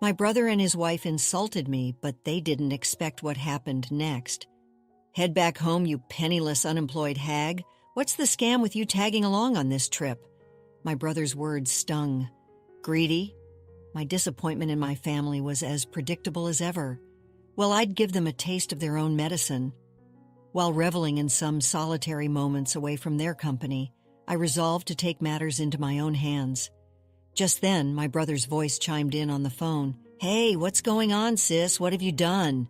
My brother and his wife insulted me, but they didn't expect what happened next. Head back home, you penniless, unemployed hag. What's the scam with you tagging along on this trip? My brother's words stung. Greedy? My disappointment in my family was as predictable as ever. Well, I'd give them a taste of their own medicine. While reveling in some solitary moments away from their company, I resolved to take matters into my own hands. Just then, my brother's voice chimed in on the phone. Hey, what's going on, sis? What have you done?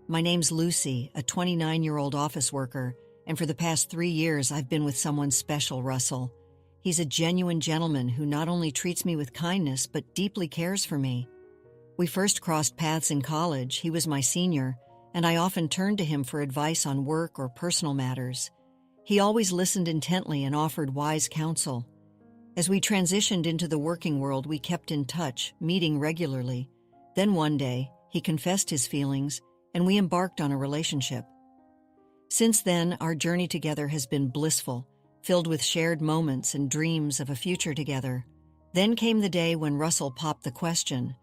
My name's Lucy, a 29-year-old office worker, and for the past 3 years I've been with someone special, Russell. He's a genuine gentleman who not only treats me with kindness but deeply cares for me. We first crossed paths in college. He was my senior, and I often turned to him for advice on work or personal matters. He always listened intently and offered wise counsel. As we transitioned into the working world, we kept in touch, meeting regularly. Then one day, he confessed his feelings, and we embarked on a relationship. Since then, our journey together has been blissful, filled with shared moments and dreams of a future together. Then came the day when Russell popped the question.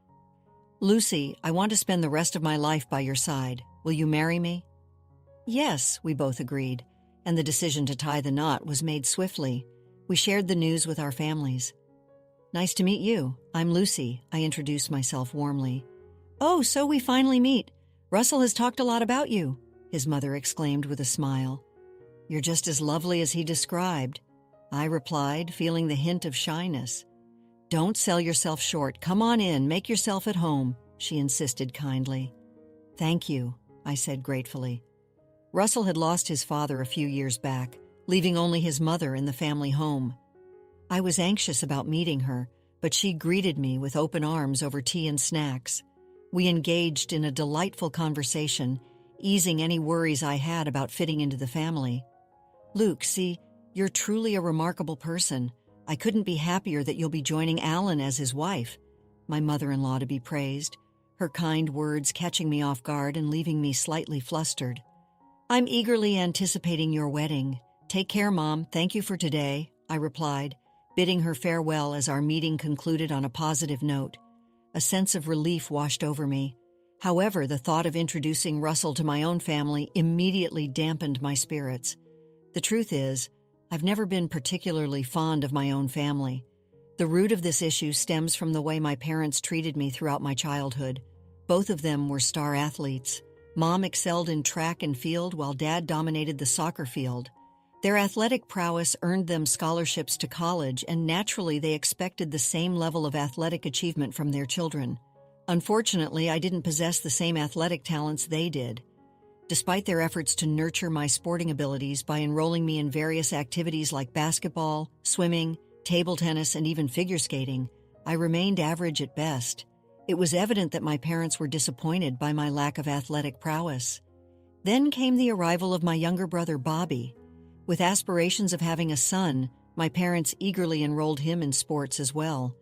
Lucy, I want to spend the rest of my life by your side. Will you marry me? Yes, we both agreed, and the decision to tie the knot was made swiftly. We shared the news with our families. Nice to meet you. I'm Lucy, I introduced myself warmly. Oh, so we finally meet. Russell has talked a lot about you, his mother exclaimed with a smile. You're just as lovely as he described, I replied, feeling the hint of shyness. Don't sell yourself short. Come on in, make yourself at home, she insisted kindly. Thank you, I said gratefully. Russell had lost his father a few years back, leaving only his mother in the family home. I was anxious about meeting her, but she greeted me with open arms over tea and snacks. We engaged in a delightful conversation, easing any worries I had about fitting into the family. Luke, see, you're truly a remarkable person. I couldn't be happier that you'll be joining Alan as his wife, my mother-in-law to be praised, her kind words catching me off guard and leaving me slightly flustered. I'm eagerly anticipating your wedding. Take care, Mom. Thank you for today, I replied, bidding her farewell as our meeting concluded on a positive note. A sense of relief washed over me. However, the thought of introducing Russell to my own family immediately dampened my spirits. The truth is, I've never been particularly fond of my own family. The root of this issue stems from the way my parents treated me throughout my childhood. Both of them were star athletes. Mom excelled in track and field while Dad dominated the soccer field. Their athletic prowess earned them scholarships to college, and naturally they expected the same level of athletic achievement from their children. Unfortunately, I didn't possess the same athletic talents they did. Despite their efforts to nurture my sporting abilities by enrolling me in various activities like basketball, swimming, table tennis, and even figure skating, I remained average at best. It was evident that my parents were disappointed by my lack of athletic prowess. Then came the arrival of my younger brother, Bobby. With aspirations of having a son, my parents eagerly enrolled him in sports as well.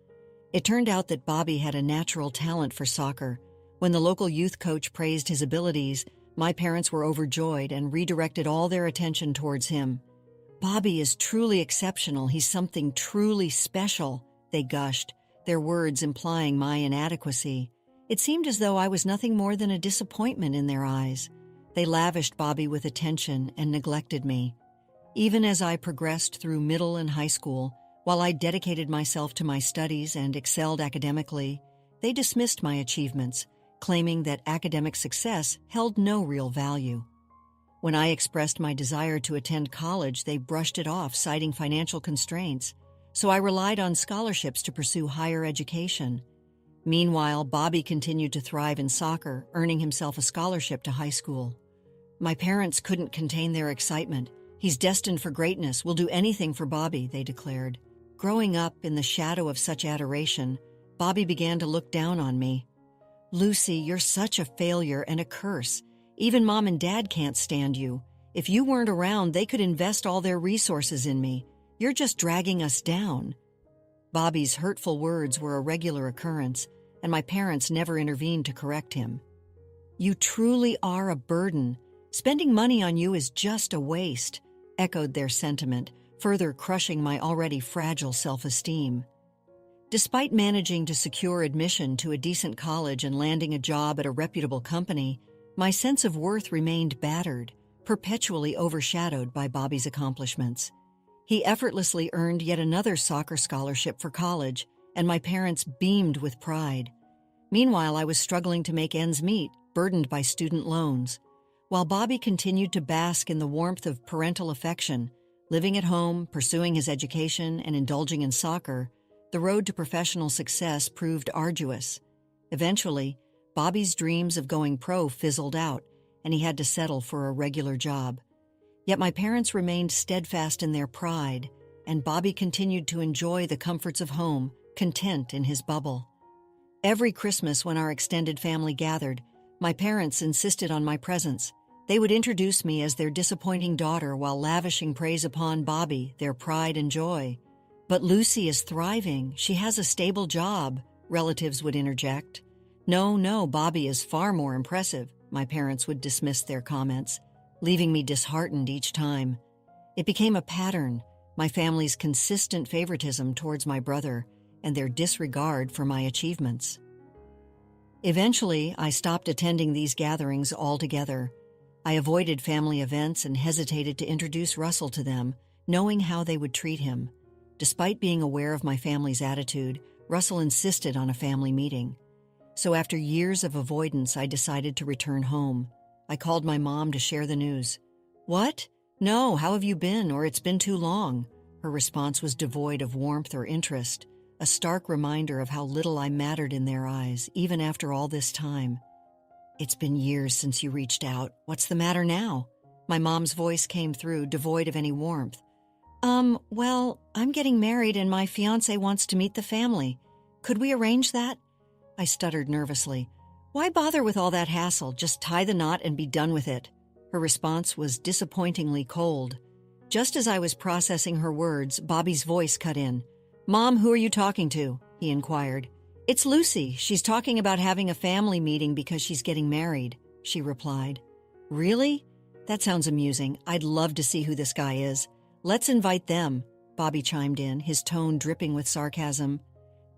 It turned out that Bobby had a natural talent for soccer. When the local youth coach praised his abilities, my parents were overjoyed and redirected all their attention towards him. Bobby is truly exceptional. He's something truly special, they gushed, their words implying my inadequacy. It seemed as though I was nothing more than a disappointment in their eyes. They lavished Bobby with attention and neglected me. Even as I progressed through middle and high school, while I dedicated myself to my studies and excelled academically, they dismissed my achievements, claiming that academic success held no real value. When I expressed my desire to attend college, they brushed it off, citing financial constraints, so I relied on scholarships to pursue higher education. Meanwhile, Bobby continued to thrive in soccer, earning himself a scholarship to high school. My parents couldn't contain their excitement. He's destined for greatness. We'll do anything for Bobby, they declared. Growing up in the shadow of such adoration, Bobby began to look down on me. Lucy, you're such a failure and a curse. Even Mom and Dad can't stand you. If you weren't around, they could invest all their resources in me. You're just dragging us down. Bobby's hurtful words were a regular occurrence, and my parents never intervened to correct him. You truly are a burden. Spending money on you is just a waste, echoed their sentiment, further crushing my already fragile self-esteem. Despite managing to secure admission to a decent college and landing a job at a reputable company, my sense of worth remained battered, perpetually overshadowed by Bobby's accomplishments. He effortlessly earned yet another soccer scholarship for college, and my parents beamed with pride. Meanwhile, I was struggling to make ends meet, burdened by student loans. While Bobby continued to bask in the warmth of parental affection, living at home, pursuing his education, and indulging in soccer, the road to professional success proved arduous. Eventually, Bobby's dreams of going pro fizzled out, and he had to settle for a regular job. Yet my parents remained steadfast in their pride, and Bobby continued to enjoy the comforts of home, content in his bubble. Every Christmas when our extended family gathered, my parents insisted on my presence. They would introduce me as their disappointing daughter while lavishing praise upon Bobby, their pride and joy. "But Lucy is thriving. She has a stable job," relatives would interject. No, Bobby is far more impressive," my parents would dismiss their comments, leaving me disheartened each time. It became a pattern, my family's consistent favoritism towards my brother and their disregard for my achievements. Eventually, I stopped attending these gatherings altogether. I avoided family events and hesitated to introduce Russell to them, knowing how they would treat him. Despite being aware of my family's attitude, Russell insisted on a family meeting. So after years of avoidance, I decided to return home. I called my mom to share the news. "What? No, how have you been? Or it's been too long." Her response was devoid of warmth or interest, a stark reminder of how little I mattered in their eyes, even after all this time. "It's been years since you reached out. What's the matter now?" My mom's voice came through, devoid of any warmth. Well, I'm getting married and my fiancé wants to meet the family. Could we arrange that?" I stuttered nervously. "Why bother with all that hassle? Just tie the knot and be done with it." Her response was disappointingly cold. Just as I was processing her words, Bobby's voice cut in. "Mom, who are you talking to?" he inquired. "It's Lucy. She's talking about having a family meeting because she's getting married," she replied. "Really? That sounds amusing. I'd love to see who this guy is. Let's invite them," Bobby chimed in, his tone dripping with sarcasm.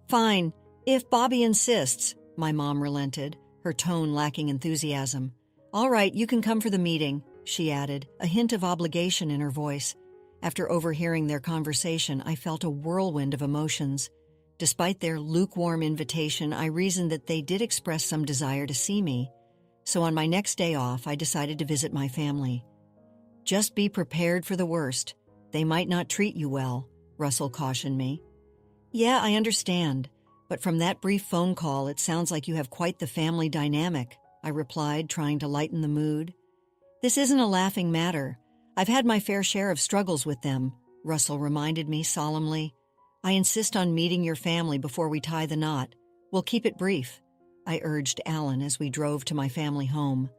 "Fine, if Bobby insists," my mom relented, her tone lacking enthusiasm. "All right, you can come for the meeting," she added, a hint of obligation in her voice. After overhearing their conversation, I felt a whirlwind of emotions. Despite their lukewarm invitation, I reasoned that they did express some desire to see me. So on my next day off, I decided to visit my family. "Just be prepared for the worst. They might not treat you well," Russell cautioned me. "Yeah, I understand. But from that brief phone call, it sounds like you have quite the family dynamic," I replied, trying to lighten the mood. "This isn't a laughing matter. I've had my fair share of struggles with them," Russell reminded me solemnly. "I insist on meeting your family before we tie the knot. We'll keep it brief," I urged Alan as we drove to my family home.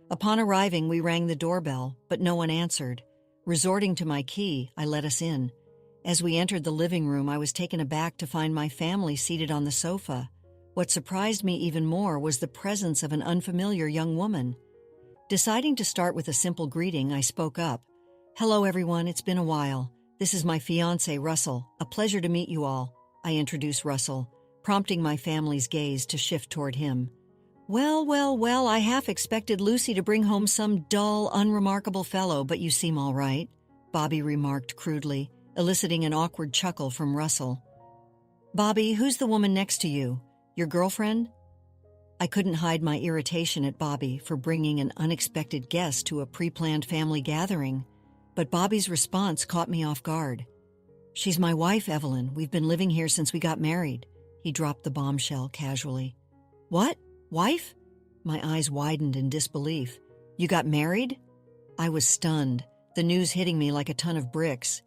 Upon arriving, we rang the doorbell, but no one answered. Resorting to my key, I let us in. As we entered the living room, I was taken aback to find my family seated on the sofa. What surprised me even more was the presence of an unfamiliar young woman. Deciding to start with a simple greeting, I spoke up. "Hello, everyone. It's been a while. This is my fiancé, Russell. A pleasure to meet you all," I introduced Russell, prompting my family's gaze to shift toward him. Well, I half expected Lucy to bring home some dull, unremarkable fellow, but you seem all right," Bobby remarked crudely, eliciting an awkward chuckle from Russell. "Bobby, who's the woman next to you? Your girlfriend?" I couldn't hide my irritation at Bobby for bringing an unexpected guest to a pre-planned family gathering, but Bobby's response caught me off guard. "She's my wife, Evelyn. We've been living here since we got married," he dropped the bombshell casually. "What? Wife?" My eyes widened in disbelief. "You got married?" I was stunned, the news hitting me like a ton of bricks.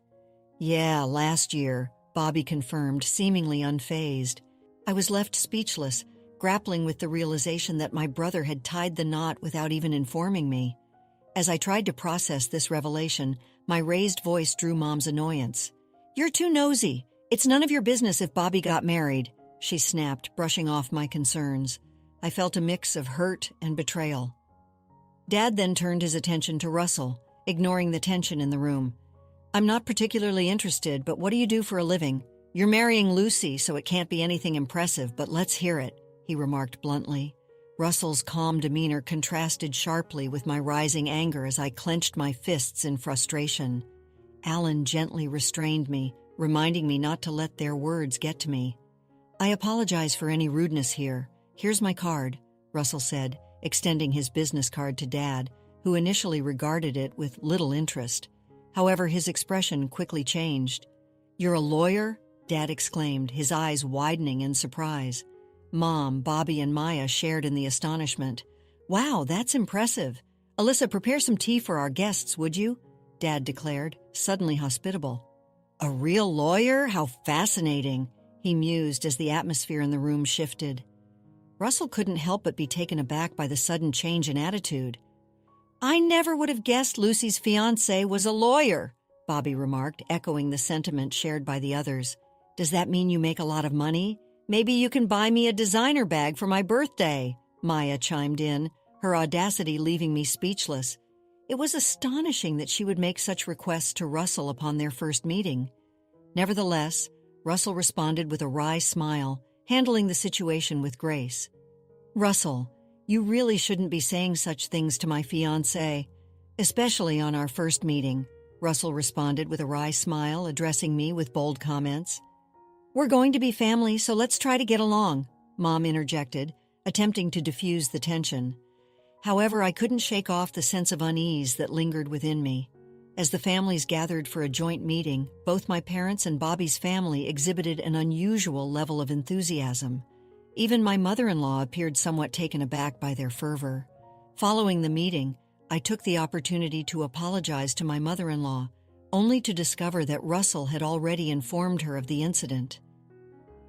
"Yeah, last year," Bobby confirmed, seemingly unfazed. I was left speechless, grappling with the realization that my brother had tied the knot without even informing me. As I tried to process this revelation, my raised voice drew Mom's annoyance. "You're too nosy. It's none of your business if Bobby got married," she snapped, brushing off my concerns. I felt a mix of hurt and betrayal. Dad then turned his attention to Russell, ignoring the tension in the room. "I'm not particularly interested, but what do you do for a living?" "You're marrying Lucy, so it can't be anything impressive, but let's hear it," he remarked bluntly. Russell's calm demeanor contrasted sharply with my rising anger as I clenched my fists in frustration. Alan gently restrained me, reminding me not to let their words get to me. "I apologize for any rudeness here. Here's my card," Russell said, extending his business card to Dad, who initially regarded it with little interest. However, his expression quickly changed. "You're a lawyer?" Dad exclaimed, his eyes widening in surprise. Mom, Bobby, and Maya shared in the astonishment. "Wow, that's impressive. Alyssa, prepare some tea for our guests, would you?" Dad declared, suddenly hospitable. "A real lawyer? How fascinating," he mused as the atmosphere in the room shifted. Russell couldn't help but be taken aback by the sudden change in attitude. "I never would have guessed Lucy's fiancé was a lawyer," Bobby remarked, echoing the sentiment shared by the others. "Does that mean you make a lot of money? Maybe you can buy me a designer bag for my birthday," Maya chimed in, her audacity leaving me speechless. It was astonishing that she would make such requests to Russell upon their first meeting. Nevertheless, Russell responded with a wry smile, handling the situation with grace. "Russell, you really shouldn't be saying such things to my fiancé, especially on our first meeting," Russell responded with a wry smile, addressing me with bold comments. "We're going to be family, so let's try to get along," Mom interjected, attempting to diffuse the tension. However, I couldn't shake off the sense of unease that lingered within me. As the families gathered for a joint meeting, both my parents and Bobby's family exhibited an unusual level of enthusiasm. Even my mother-in-law appeared somewhat taken aback by their fervor. Following the meeting, I took the opportunity to apologize to my mother-in-law, only to discover that Russell had already informed her of the incident.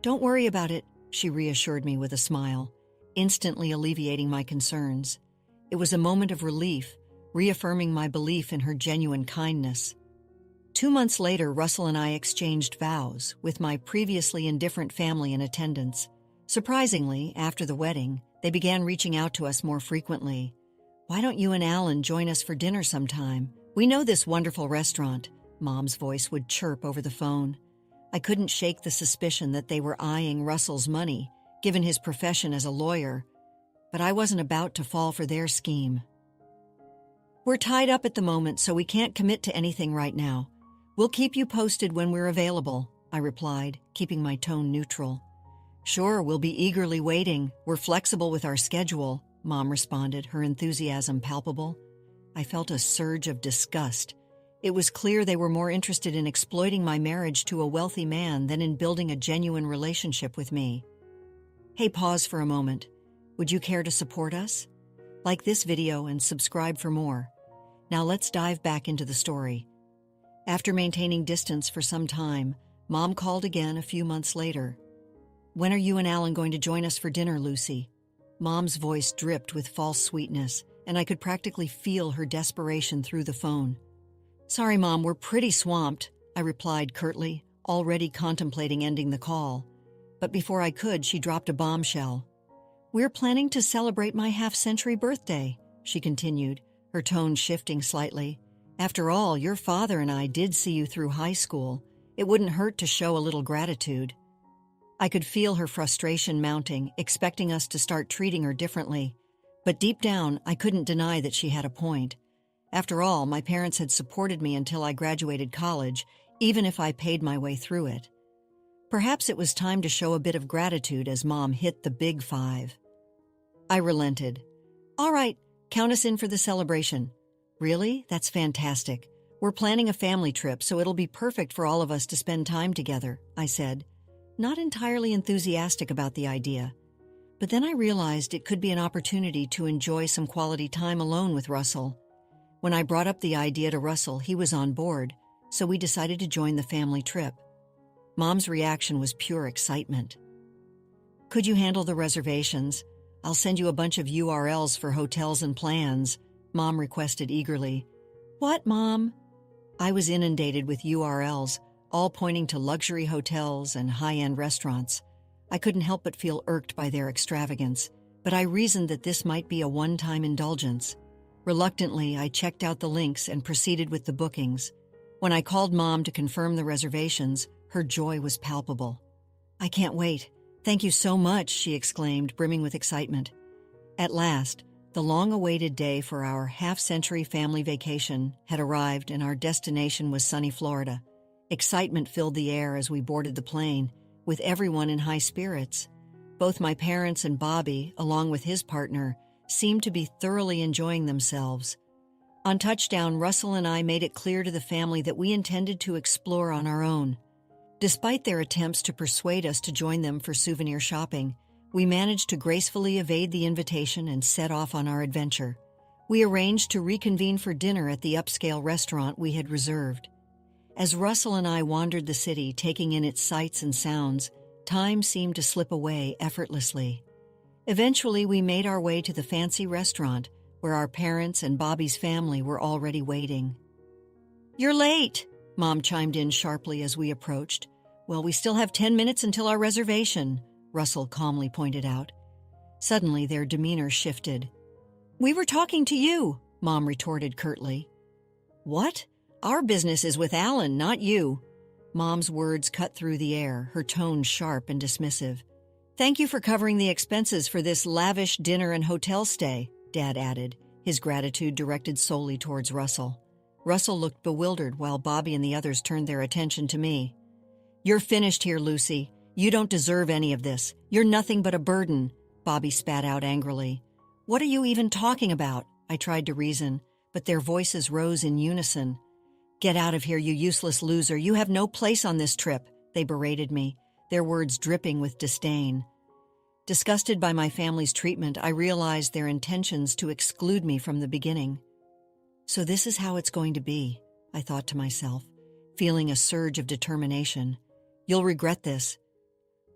"Don't worry about it," she reassured me with a smile, instantly alleviating my concerns. It was a moment of relief, reaffirming my belief in her genuine kindness. 2 months later, Russell and I exchanged vows, with my previously indifferent family in attendance. Surprisingly, after the wedding, they began reaching out to us more frequently. "Why don't you and Alan join us for dinner sometime? We know this wonderful restaurant," Mom's voice would chirp over the phone. I couldn't shake the suspicion that they were eyeing Russell's money, given his profession as a lawyer, but I wasn't about to fall for their scheme. "We're tied up at the moment, so we can't commit to anything right now. We'll keep you posted when we're available," I replied, keeping my tone neutral. "Sure, we'll be eagerly waiting. We're flexible with our schedule," Mom responded, her enthusiasm palpable. I felt a surge of disgust. It was clear they were more interested in exploiting my marriage to a wealthy man than in building a genuine relationship with me. Hey, pause for a moment. Would you care to support us? Like this video and subscribe for more. Now let's dive back into the story. After maintaining distance for some time, Mom called again a few months later. "When are you and Alan going to join us for dinner, Lucy?" Mom's voice dripped with false sweetness, and I could practically feel her desperation through the phone. "Sorry, Mom, we're pretty swamped," I replied curtly, already contemplating ending the call. But before I could, she dropped a bombshell. "We're planning to celebrate my half-century birthday," she continued, her tone shifting slightly. "After all, your father and I did see you through high school. It wouldn't hurt to show a little gratitude." I could feel her frustration mounting, expecting us to start treating her differently. But deep down, I couldn't deny that she had a point. After all, my parents had supported me until I graduated college, even if I paid my way through it. Perhaps it was time to show a bit of gratitude as Mom hit the big 5. I relented. "All right, count us in for the celebration." "Really? That's fantastic. We're planning a family trip, so it'll be perfect for all of us to spend time together," I said, not entirely enthusiastic about the idea. But then I realized it could be an opportunity to enjoy some quality time alone with Russell. When I brought up the idea to Russell, he was on board, so we decided to join the family trip. Mom's reaction was pure excitement. "Could you handle the reservations? I'll send you a bunch of URLs for hotels and plans," Mom requested eagerly. "What, Mom?" I was inundated with URLs, all pointing to luxury hotels and high-end restaurants. I couldn't help but feel irked by their extravagance, but I reasoned that this might be a one-time indulgence. Reluctantly, I checked out the links and proceeded with the bookings. When I called Mom to confirm the reservations, Her joy was palpable. "I can't wait. Thank you so much," she exclaimed, brimming with excitement. At last, the long-awaited day for our half-century family vacation had arrived and our destination was sunny Florida. Excitement filled the air as we boarded the plane, with everyone in high spirits. Both my parents and Bobby, along with his partner, seemed to be thoroughly enjoying themselves. On touchdown, Russell and I made it clear to the family that we intended to explore on our own. Despite their attempts to persuade us to join them for souvenir shopping, we managed to gracefully evade the invitation and set off on our adventure. We arranged to reconvene for dinner at the upscale restaurant we had reserved. As Russell and I wandered the city, taking in its sights and sounds, time seemed to slip away effortlessly. Eventually, we made our way to the fancy restaurant, where our parents and Bobby's family were already waiting. "You're late," Mom chimed in sharply as we approached. "Well, we still have 10 minutes until our reservation," Russell calmly pointed out. Suddenly, their demeanor shifted. "We were talking to you," Mom retorted curtly. "What? Our business is with Alan, not you." Mom's words cut through the air, her tone sharp and dismissive. "Thank you for covering the expenses for this lavish dinner and hotel stay," Dad added, his gratitude directed solely towards Russell. Russell looked bewildered while Bobby and the others turned their attention to me. "You're finished here, Lucy. You don't deserve any of this. You're nothing but a burden," Bobby spat out angrily. "What are you even talking about?" I tried to reason, but their voices rose in unison. "Get out of here, you useless loser. You have no place on this trip," they berated me, their words dripping with disdain. Disgusted by my family's treatment, I realized their intentions to exclude me from the beginning. "So this is how it's going to be," I thought to myself, feeling a surge of determination. "You'll regret this."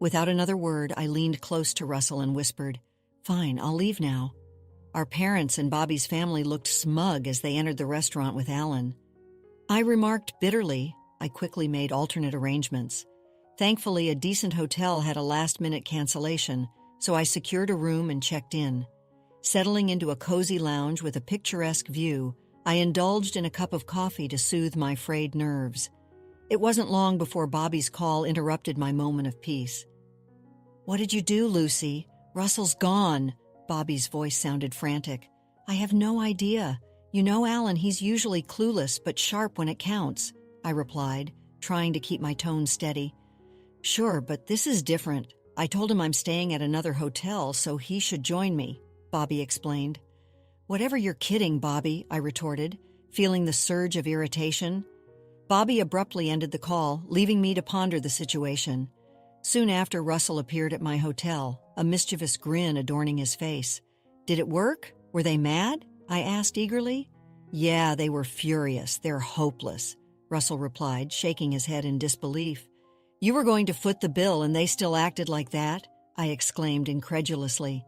Without another word, I leaned close to Russell and whispered, "Fine, I'll leave now." Our parents and Bobby's family looked smug as they entered the restaurant with Alan. I remarked bitterly. I quickly made alternate arrangements. Thankfully, a decent hotel had a last-minute cancellation, so I secured a room and checked in. Settling into a cozy lounge with a picturesque view, I indulged in a cup of coffee to soothe my frayed nerves. It wasn't long before Bobby's call interrupted my moment of peace. "What did you do, Lucy? Russell's gone." Bobby's voice sounded frantic. "I have no idea. You know Alan, he's usually clueless but sharp when it counts," I replied, trying to keep my tone steady. "Sure, but this is different. I told him I'm staying at another hotel, so he should join me," Bobby explained. "Whatever you're kidding, Bobby," I retorted, feeling the surge of irritation. Bobby abruptly ended the call, leaving me to ponder the situation. Soon after, Russell appeared at my hotel, a mischievous grin adorning his face. "Did it work? Were they mad?" I asked eagerly. "Yeah, they were furious. They're hopeless," Russell replied, shaking his head in disbelief. "You were going to foot the bill and they still acted like that?" I exclaimed incredulously.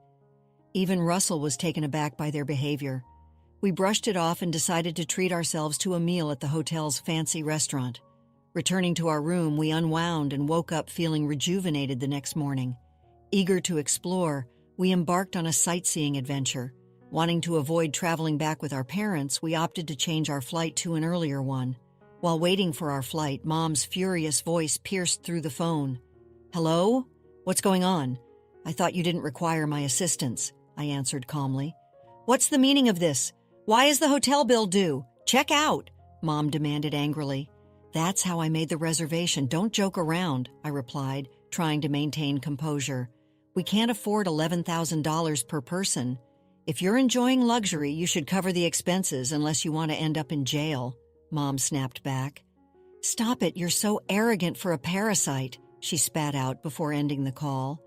Even Russell was taken aback by their behavior. We brushed it off and decided to treat ourselves to a meal at the hotel's fancy restaurant. Returning to our room, we unwound and woke up feeling rejuvenated the next morning. Eager to explore, we embarked on a sightseeing adventure. Wanting to avoid traveling back with our parents, we opted to change our flight to an earlier one. While waiting for our flight, Mom's furious voice pierced through the phone. "Hello? What's going on?" "I thought you didn't require my assistance," I answered calmly. "What's the meaning of this? Why is the hotel bill due? Check out," Mom demanded angrily. "That's how I made the reservation. Don't joke around," I replied, trying to maintain composure. "We can't afford $11,000 per person. If you're enjoying luxury, you should cover the expenses unless you want to end up in jail," Mom snapped back. "Stop it, you're so arrogant for a parasite," she spat out before ending the call.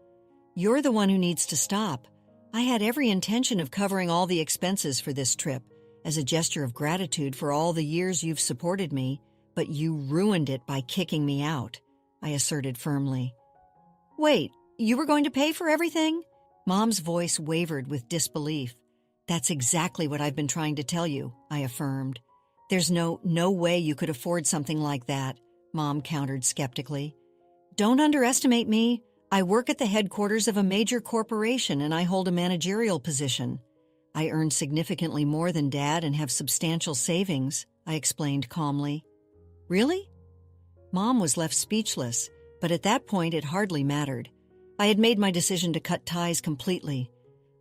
"You're the one who needs to stop. I had every intention of covering all the expenses for this trip, as a gesture of gratitude for all the years you've supported me, but you ruined it by kicking me out," I asserted firmly. "Wait, you were going to pay for everything?" Mom's voice wavered with disbelief. "That's exactly what I've been trying to tell you," I affirmed. "There's no way you could afford something like that," Mom countered skeptically. "Don't underestimate me. I work at the headquarters of a major corporation and I hold a managerial position. I earn significantly more than Dad and have substantial savings," I explained calmly. "Really?" Mom was left speechless, but at that point it hardly mattered. I had made my decision to cut ties completely.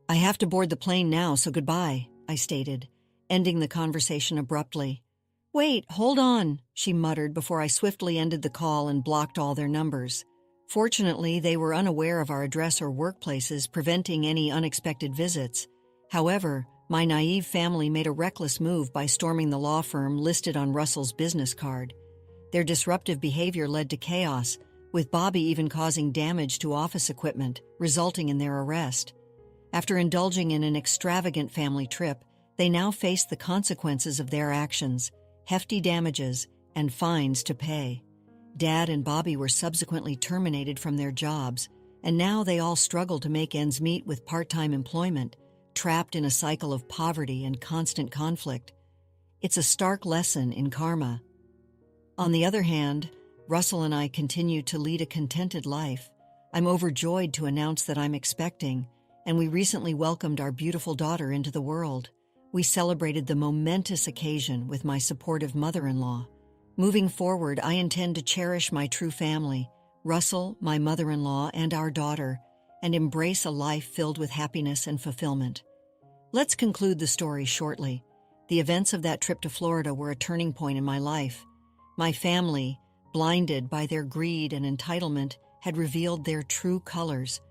"I have to board the plane now, so goodbye," I stated, ending the conversation abruptly. "Wait, hold on," she muttered before I swiftly ended the call and blocked all their numbers. Fortunately, they were unaware of our address or workplaces, preventing any unexpected visits. However, my naive family made a reckless move by storming the law firm listed on Russell's business card. Their disruptive behavior led to chaos, with Bobby even causing damage to office equipment, resulting in their arrest. After indulging in an extravagant family trip, they now face the consequences of their actions, hefty damages, and fines to pay. Dad and Bobby were subsequently terminated from their jobs, and now they all struggle to make ends meet with part-time employment, trapped in a cycle of poverty and constant conflict. It's a stark lesson in karma. On the other hand, Russell and I continue to lead a contented life. I'm overjoyed to announce that I'm expecting, and we recently welcomed our beautiful daughter into the world. We celebrated the momentous occasion with my supportive mother-in-law. Moving forward, I intend to cherish my true family, Russell, my mother-in-law, and our daughter, and embrace a life filled with happiness and fulfillment. Let's conclude the story shortly. The events of that trip to Florida were a turning point in my life. My family, blinded by their greed and entitlement, had revealed their true colors.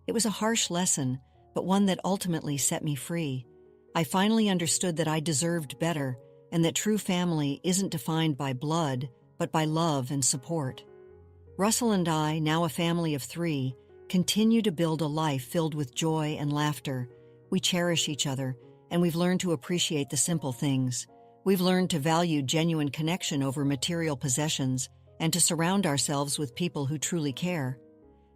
It was a harsh lesson, but one that ultimately set me free. I finally understood that I deserved better, and that true family isn't defined by blood, but by love and support. Russell and I, now a family of 3, continue to build a life filled with joy and laughter. We cherish each other, and we've learned to appreciate the simple things. We've learned to value genuine connection over material possessions, and to surround ourselves with people who truly care.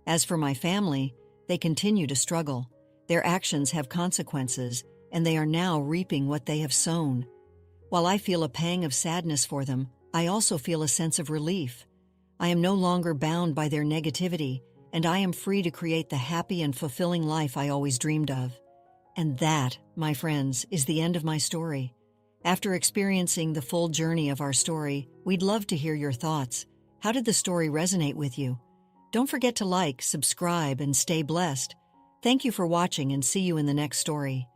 As for my family, they continue to struggle. Their actions have consequences, and they are now reaping what they have sown. While I feel a pang of sadness for them, I also feel a sense of relief. I am no longer bound by their negativity, and I am free to create the happy and fulfilling life I always dreamed of. And that, my friends, is the end of my story. After experiencing the full journey of our story, we'd love to hear your thoughts. How did the story resonate with you? Don't forget to like, subscribe, and stay blessed. Thank you for watching, and see you in the next story.